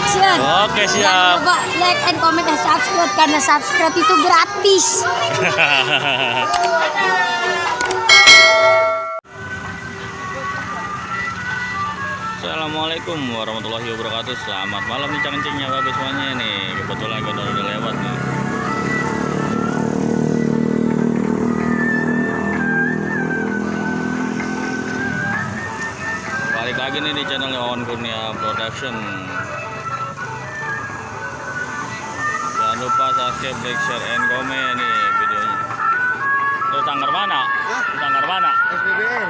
Production. Oke, Jangan siap. lupa like and comment dan subscribe karena subscribe itu gratis. Assalamualaikum warahmatullahi wabarakatuh. Selamat malam nih cang-cingnya babe semuanya nih. Kebetulan gue udah lewat nih. Balik lagi nih di channel Wawan Kurnia Production. Jangan lupa subscribe, like, share, and comment nih videonya. Lu tanggar mana? Tanggar mana? SPBN.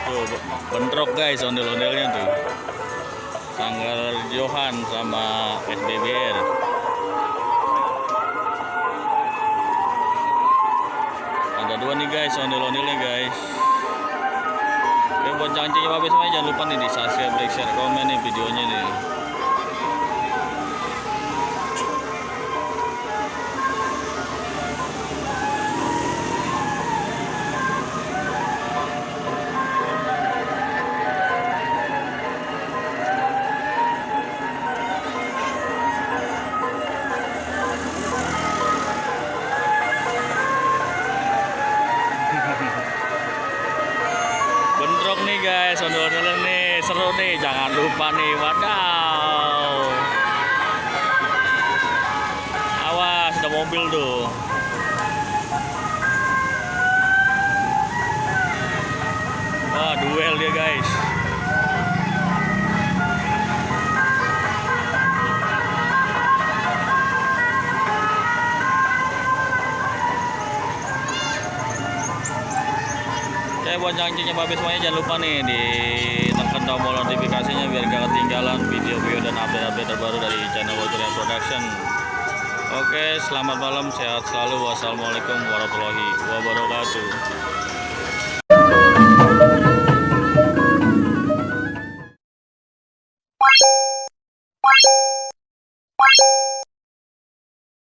Tuh, bentrok guys ondel-ondelnya tuh. Sanggar Johan sama SBBR. Ada dua nih guys ondel-ondelnya guys. Oke, buat cang-cingnya babe semuanya jangan lupa nih di subscribe, like, share, komen nih videonya nih. Bentrok nih guys, ondel-ondelan nih, seru nih, jangan lupa nih, wadaw. Awas, ada mobil tuh. Wah, duel dia guys. Oke, buat cang-cingnya babe semuanya jangan lupa nih ditekan tombol notifikasinya biar gak ketinggalan video-video dan update-update terbaru dari channel Wawan Kurnia Production. Oke, selamat malam, sehat selalu. Wassalamualaikum warahmatullahi wabarakatuh.